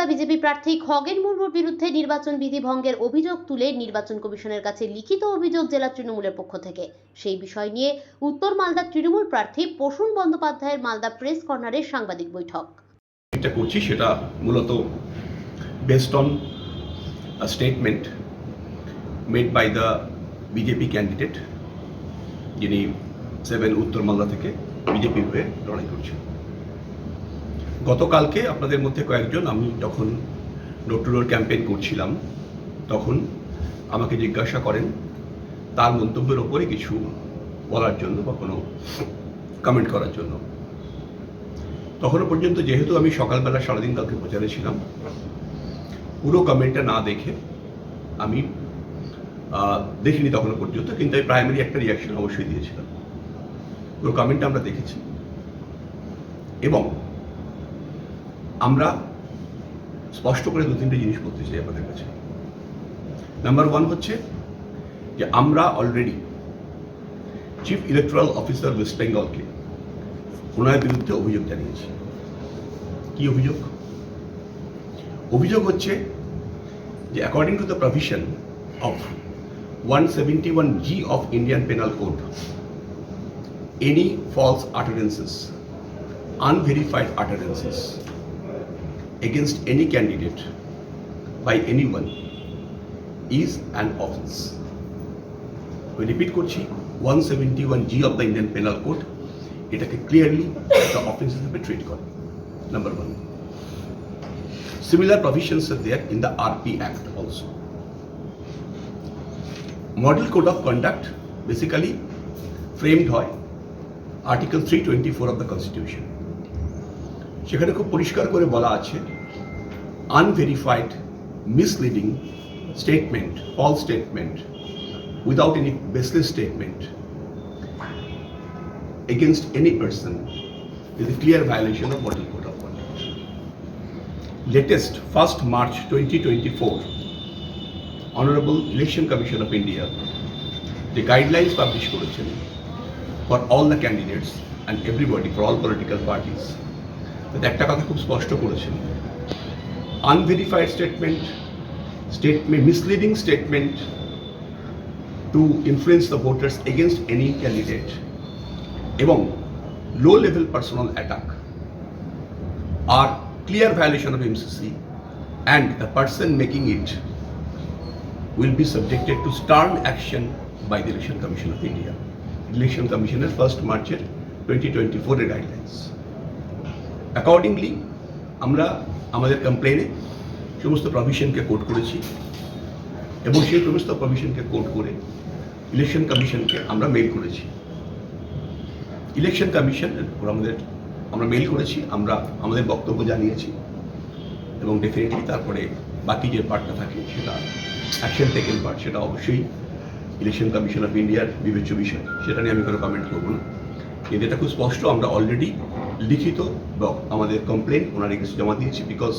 Malda BJP প্রার্থী খগেন মুর্মুর বিরুদ্ধে নির্বাচন বিধি ভঙ্গের অভিযোগ তুলে নির্বাচন কমিশনের কাছে লিখিত অভিযোগ জেলা তৃণমূলের পক্ষ থেকে। সেই বিষয় নিয়ে উত্তর মালদা তৃণমূল প্রার্থী প্রসূন বন্দ্যোপাধ্যায়ের মালদা প্রেস কর্নারে সাংবাদিক বৈঠক। এটা করছি সেটা মূলত based on a statement made by the BJP candidate যিনি 7 উত্তর মালদা থেকে বিজেপির হয়ে লড়াই করছেন। গতকালকে আপনাদের মধ্যে কয়েকজন, আমি যখন ডোর টু ডোর ক্যাম্পেইন করছিলাম তখন আমাকে জিজ্ঞাসা করেন তার মন্তব্যের ওপরে কিছু বলার জন্য বা কোনো কমেন্ট করার জন্য। তখনও পর্যন্ত যেহেতু আমি সকালবেলা সারাদিন কালকে প্রচারে ছিলাম, পুরো কমেন্টটা না দেখে আমি দেখিনি তখনও পর্যন্ত, কিন্তু আমি প্রাইমারি একটা রিয়াকশন অবশ্যই দিয়েছিলাম। পুরো কমেন্টটা আমরা দেখেছি এবং আমরা স্পষ্ট করে 2-3টে জিনিস বলতে চাই আপনাদের কাছে। নাম্বার 1 হচ্ছে যে আমরা already chief electoral officer west বেঙ্গলকে ওনার বিরুদ্ধে অভিযোগ জানিয়েছি। কি অভিযোগ? অভিযোগ হচ্ছে যে according to the provision of 171G of Indian Penal Code, any false utterances, unverified utterances against any candidate by anyone is an offence. We repeat করছি, 171G of the Indian Penal Code এটাকে clearly the offence হিসেবে treat করে। Number 1. Similar provisions are there in the RP Act also. Model Code of Conduct basically framed হয় Article 324 of the Constitution. সেখানে খুব পরিষ্কার করে বলা আছে unverified, misleading statement, false statement, without any baseless statement against any person is a clear violation of Model Code of Conduct. Latest 1st March 2024, Honorable Election Commission of India, the guidelines published করেছেন for all the candidates and everybody, for all political parties. একটা কথা খুব স্পষ্ট করেছেন, unverified statement, misleading statement to influence the voters against any candidate এবং low level personal attack are clear violation of MCC, and the person making it will be subjected to stern action by the Election Commission of India. Election Commissioner 1st March 2024 এর guidelines. Accordingly, আমরা আমাদের কমপ্লেনে সমস্ত প্রভিশনকে coat করেছি এবং সেই সমস্ত প্রভিশনকে coat করে election কমিশনকে আমরা মেইল করেছি। ইলেকশন কমিশন আমরা মেইল করেছি, আমরা আমাদের বক্তব্য জানিয়েছি এবং ডেফিনেটলি তারপরে বাকি যে পার্টটা থাকে সেটা অ্যাকশন টেকেন পার্ট, সেটা অবশ্যই ইলেকশন কমিশন অফ ইন্ডিয়ার বিবেচ্য বিষয়, সেটা নিয়ে আমি কোনো কমেন্ট করবো না। কিন্তু এটা খুব স্পষ্ট, আমরা অলরেডি লিখিত আমাদের কমপ্লেন ওনার কাছে জমা দিয়েছি, বিকজ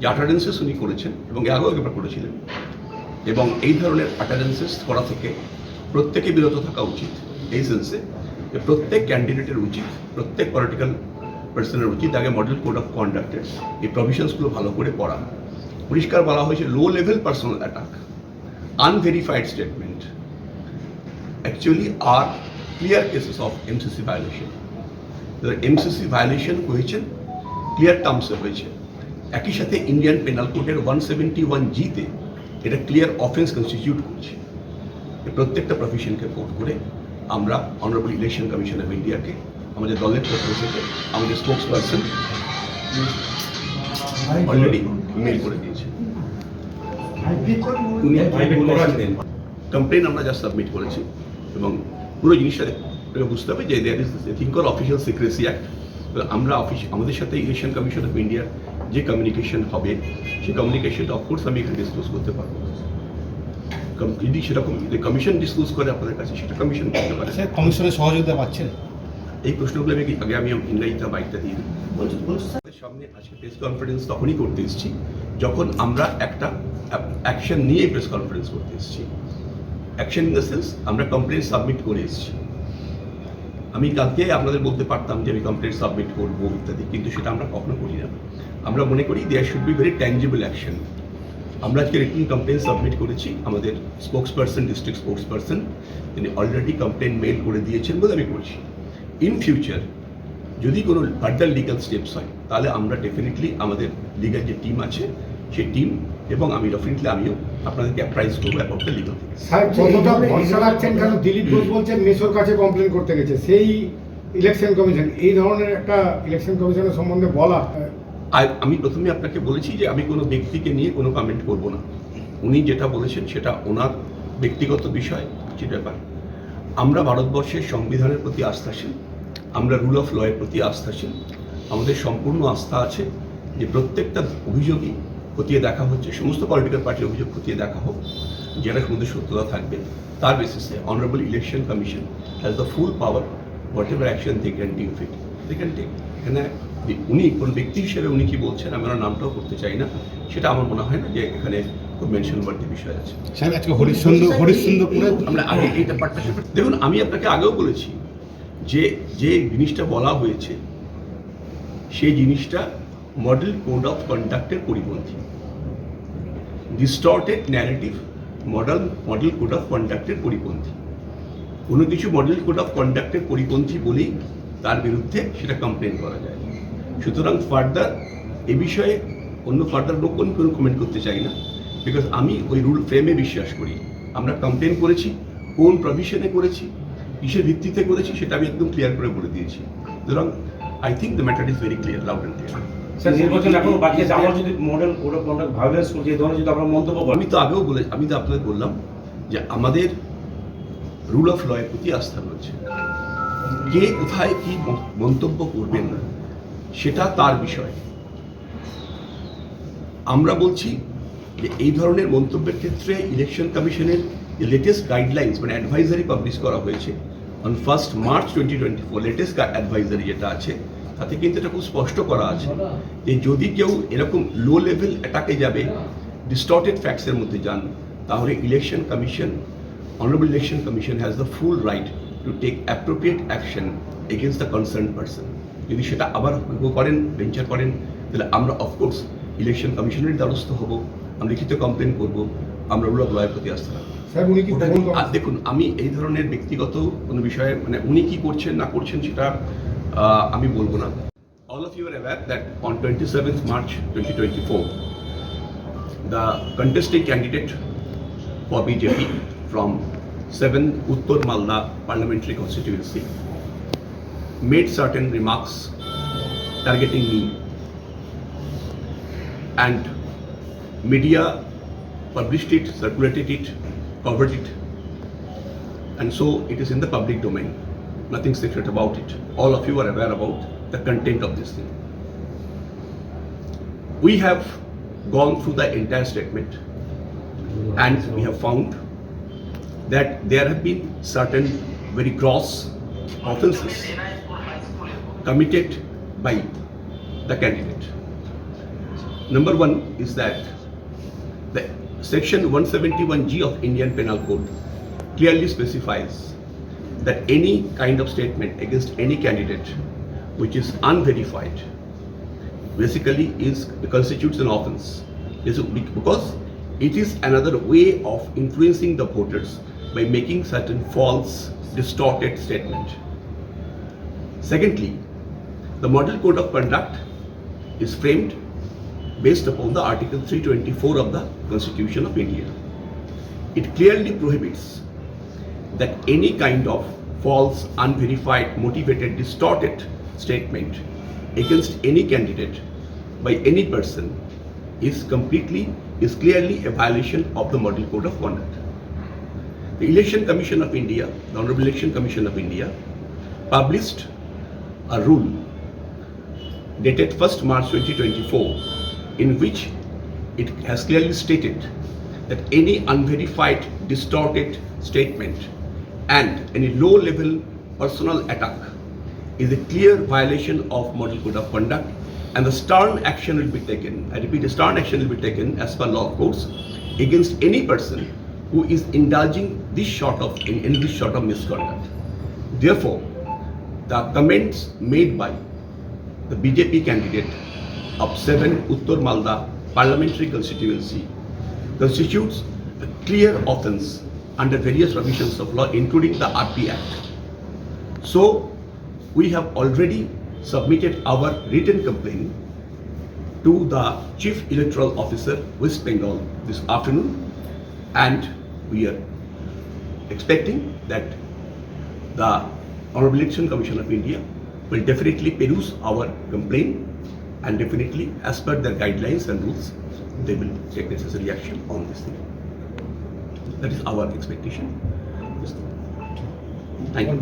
যে আটারেন্সেস উনি করেছেন এবং আগেও একবার করেছিলেন, এবং এই ধরনের আটারেন্সেস করা থেকে প্রত্যেকে বিরত থাকা উচিত। এই সেন্সে যে প্রত্যেক ক্যান্ডিডেটের উচিত, প্রত্যেক পলিটিক্যাল পার্সনের উচিত আগে মডেল কোড অফ কন্ডাক্টের এই প্রভিশনসগুলো ভালো করে পড়া। পরিষ্কার বলা হয়েছে low level personal attack, unverified statement actually are clear cases of MCC violation. The MCC violation হয়েছে ক্লিয়ার টার্মসে হয়েছে, একই সাথে ইন্ডিয়ান পেনাল কোডের 171G তে এটা ক্লিয়ার অফেন্স কনস্টিটিউট করছে। প্রত্যেকটা প্রভিশনকে কোট করে আমরা অনারেবল ইলেকশন কমিশন অফ ইন্ডিয়াকে আমাদের দলের পক্ষ থেকে আমাদের স্পোক্স পারসন অলরেডি মেল করে দিয়েছে। কমপ্লেন আমরা যা সাবমিট করেছি এবং পুরো জিনিসটা বুঝতে হবে যে there is thing call official secrecy act. আমরা আমাদের সাথে ইলেকশন কমিশন অফ ইন্ডিয়ার যে কমিউনিকেশন হবে সেই কমিউনিকেশনটা অফকোর্স আমি এখানে ডিসক্লোজ করতে পারবো। যদি সেরকম কমিশন ডিসক্লোজ করে আপনাদের কাছে, সেটা কমিশন করতে পারে। কমিশনের সহযোগিতা পাচ্ছেন? এই প্রশ্নগুলো আগে আমি ইংরাজিতে বাইকটা দিয়ে দিই। সামনে আজকে প্রেস কনফারেন্স তখনই করতে এসেছি যখন আমরা একটা অ্যাকশন নিয়ে প্রেস কনফারেন্স করতে এসেছি। অ্যাকশন ইন দ্য সেন্স আমরা কমপ্লেন সাবমিট করে এসেছি আমি কালকে আপনাদের বলতে পারতাম যে আমি কমপ্লেন সাবমিট করবো ইত্যাদি, কিন্তু সেটা আমরা কখনো করি না। আমরা মনে করি there should be very tangible action. আমরা আজকে রিটেন কমপ্লেন সাবমিট করেছি, আমাদের স্পোক্সপারসন, ডিস্ট্রিক্ট স্পোক্সপারসন, তিনি অলরেডি কমপ্লেন মেল করে দিয়েছেন বলে আমি করছি। ইন ফিউচার যদি কোনো ফার্দার লিগাল স্টেপস হয়, তাহলে আমরা ডেফিনেটলি আমাদের লিগাল যে টিম আছে সেই টিম এবং আমি ডেফিনেটলি আমিও আপনাদেরকে অ্যাপ্রাইজ করবো about the legal things. Sir, কতটা ভরসা রাখছেন? কারণ দিলীপ ঘোষ বলছেন মেসোর কাছে কমপ্লেন করতে গেছে সেই ইলেকশন কমিশন, এই ধরনের একটা ইলেকশন কমিশনের সম্বন্ধে বলা। আমি প্রথমে আপনাকে বলেছি যে আমি কোনো ব্যক্তিকে নিয়ে কোনো কমেন্ট করব না। উনি যেটা বলেছেন সেটা ওনার ব্যক্তিগত বিষয়, যে ব্যাপার। আমরা ভারতবর্ষের সংবিধানের প্রতি আস্থাশীল, আমরা রুল অফ লয়ের প্রতি আস্থাশীল। আমাদের সম্পূর্ণ আস্থা আছে যে প্রত্যেকটা অভিযোগই খতিয়ে দেখা হচ্ছে, সমস্ত পলিটিক্যাল পার্টির অভিযোগ খতিয়ে দেখা হোক, যেটা সমুদ্র সত্যতা থাকবে তার বেসিসে honourable election commission has the full power, whatever action they can take it they can take. এখানে উনি কোনো ব্যক্তি হিসেবে উনি কি বলছেন আমি ওনার নামটাও করতে চাই না, সেটা আমার মনে হয় না যে এখানে খুব মেনশন ওয়ার্থী বিষয় আছে। স্যার, আজকে হরিশ্চন্দ্রপুরে আমরা আগে এইটা পার্টটা দেখুন, আমি আপনাকে আগেও বলেছি যে যে জিনিসটা বলা হয়েছে সেই জিনিসটা মডেল কোড অফ কন্ডাক্টের পরিপন্থী। Distorted narrative model code of কন্ডাক্টের পরিপন্থী। কোনো কিছু মডেল কোড অফ কন্ডাক্টের পরিপন্থী বলেই তার বিরুদ্ধে সেটা কমপ্লেন করা যায়। সুতরাং ফার্দার এ বিষয়ে অন্য ফার্দার কোনো কমেন্ট করতে চাই না, বিকজ আমি ওই রুল ফ্রেমে বিশ্বাস করি। আমরা কমপ্লেন করেছি, কোন প্রভিশনে করেছি, কিসের ভিত্তিতে করেছি, সেটা আমি একদম ক্লিয়ার করে বলে দিয়েছি। সুতরাং I think the matter is very clear, loud and clear. Sir, নির্বাচন এখনো বাকি আছে, আমরা যদি model code of conduct violence করছি, এই ধরনের যদি আপনারা মন্তব্য করেন। আমি তো আপনাদের বললাম যে আমাদের রুল অফ লয়ের প্রতি আস্থা রয়েছে। কে কোথায় কি মন্তব্য করবেন না সেটা তার বিষয়। আমরা বলছি যে এই ধরনের মন্তব্যের ক্ষেত্রে ইলেকশন কমিশনের যে লেটেস্ট গাইডলাইন্স মানে অ্যাডভাইজারি পাবলিশ করা হয়েছে অন 1 মার্চ 2024, লেটেস্ট অ্যাডভাইজারি যেটা আছে তাতে কিন্তু এটা খুব স্পষ্ট করা আছে যে যদি কেউ এরকম লো লেভেল অ্যাটাকে যাবে, ডিস্টর্টেড ফ্যাক্টসের মধ্যে যান, তাহলে election commission, honourable election commission has the full right to take appropriate action against the concern person. যদি সেটা আবার করেন, ভেঞ্চার করেন, তাহলে আমরা অফকোর্স ইলেকশন কমিশনের দ্বারস্থ হব, আমরা লিখিত কমপ্লেন করব, আমরা রুল অফ লয়ের প্রতি আস্থা রাখবো। দেখুন, আমি এই ধরনের ব্যক্তিগত কোনো বিষয়ে মানে উনি কি করছেন না করছেন সেটা আমি বলবো না। All of you are aware that on 27th March 2024, the contesting candidate for BJP from 7 Uttar Malda parliamentary constituency made certain remarks targeting me, and media published it, circulated it, covered it, and so it is in the public domain. Nothing secret about it. All of you are aware about the content of this thing. We have gone through the entire statement and we have found that there have been certain very gross offences committed by the candidate. Number one is that the section 171G of Indian Penal Code clearly specifies that any kind of statement against any candidate which is unverified basically constitutes an offense, because it is another way of influencing the voters by making certain false, distorted statement. Secondly, the model code of conduct is framed based upon the Article 324 of the Constitution of India. It clearly prohibits that any kind of false, unverified, motivated, distorted statement against any candidate by any person is clearly a violation of the Model Code of Conduct. The Election Commission of India, the Honorable Election Commission of India, published a rule dated 1st March 2024 in which it has clearly stated that any unverified, distorted statement and any low-level personal attack is a clear violation of Model Code of Conduct, and the stern action will be taken. I repeat, the stern action will be taken as per law of courts against any person who is indulging in this sort of misconduct. Therefore, the comments made by the BJP candidate of 7 Uttar Malda parliamentary constituency constitutes a clear offence under various provisions of law, including the RP Act. So, we have already submitted our written complaint to the Chief Electoral Officer, West Bengal, this afternoon, and we are expecting that the Honorable Election Commission of India will definitely peruse our complaint, and definitely, as per their guidelines and rules, they will take necessary action on this thing. That is our expectation. Thank you.